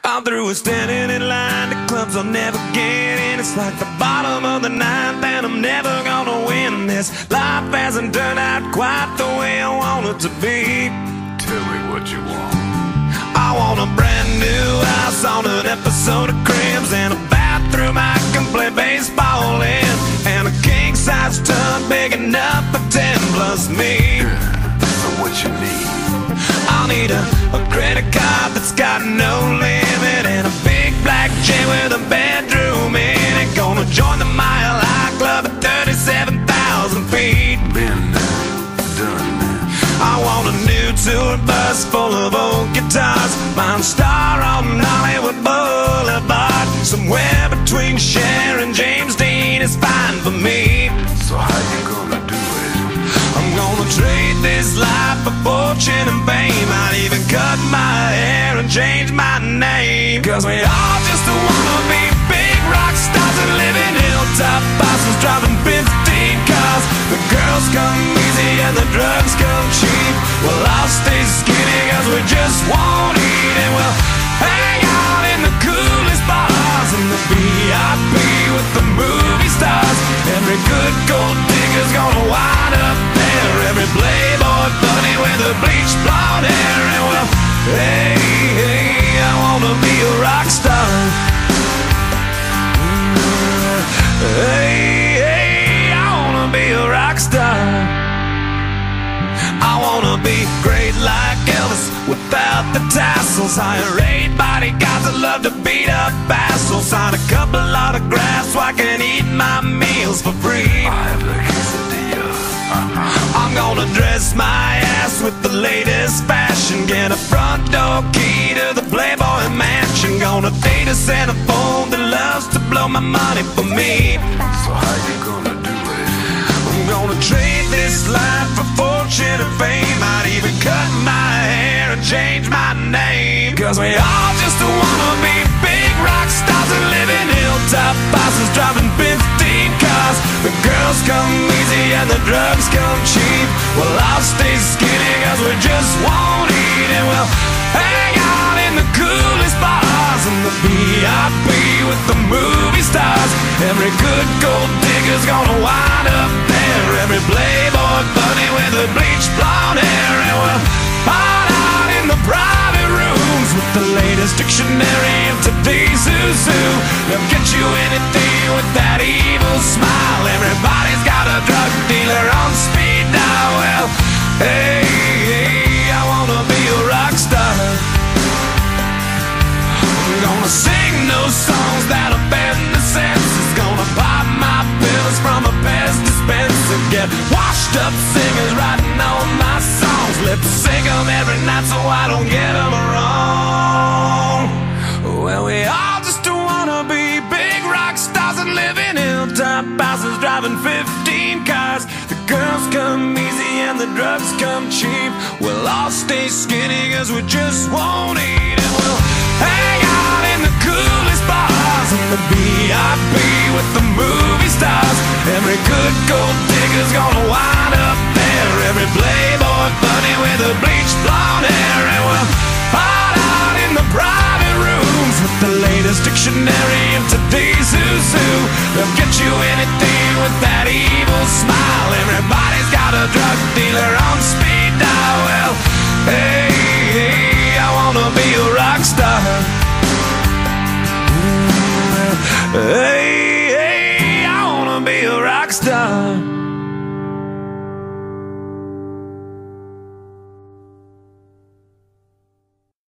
I'm through with standing in line to clubs I'll never get in. It's like the bottom of the ninth and I'm never gonna win this. Life hasn't turned out quite the way I want it to be. Tell me what you want. I want a brand new house on an episode of Cribs, and a bathroom I can play baseball in, and a king-size tub big enough for 10 plus me. So what you need? I'll need a credit card that's got no limit, and a big black jet with a bedroom in it. Gonna join the Mile High Club at 37,000 feet. Been there, done that. I want a new tour bus full of old guitars, mine star on Hollywood Boulevard. Somewhere between Cher and James Dean is fine for me. So how you gonna do it? I'm gonna trade this life for fortune and fame. I'd even cut my hair and change my name. Cause we all just wanna be big rock stars and live in hilltop bosses, driving 15 cars. The girls come easy and the drugs come cheap. Well, I'll stay skinny cause we just won't eat, and we'll hang out in the coolest bars and the VIP with the movie stars. Every good gold digger's gonna wind up there, every playboy bunny with a bleached blonde hair. And well, hey, hey, I wanna be a rock star. Hey, hey, I wanna be a rock star. I wanna be great like Elvis without the tassels. Hire 8 bodyguards that love to beat up assholes. Sign a couple autographs so I can eat my meals for free. I have the quesadilla. I'm gonna dress my ass with the latest fashion, get a front door key to the Playboy Mansion. Gonna date a centerfold that loves to blow my money for me. So how you gonna do it? I'm gonna trade this life for fortune and fame. I'd even cut my hair and change my name. Cause we all just wanna be big rock stars and live in hilltop bosses, driving 15 cars. The girls come easy and the drugs come cheap. Well, I'll stay skinny cause we just won't eat, and we'll hang out in the coolest bars and the VIP with the movie stars. Every good gold digger's gonna wind up there, every playboy bunny with a bleached blonde hair. And we'll hide out in the private rooms with the latest dictionary of today's who's who. They'll get you anything with that evil smile. Everybody's got a drug dealer on speed dial. Well, hey, hey, I wanna be a rock star. I'm gonna sing those songs that offend the senses. Gonna pop my pills from a Pez dispenser. Get washed up singers writing all my songs. Lip sync them every night so I don't get them wrong. Well, we all just wanna be big rock stars and live in hilltop houses, driving 15 cars. The girls come easy and the drugs come cheap. We'll all stay skinny cause we just won't eat, and we'll hang out in the coolest bars and the VIP with the movie stars. Every good gold digger's gonna wind up there, every playboy bunny with a bleached blonde hair. And we'll hide out in the private rooms with the latest dictionary of today's who's who. They'll get you anything with that evil smile. Everybody's got a drug dealer on speed dial. Well, hey, hey, I wanna be a rock star. Hey, hey, I wanna be a rock star.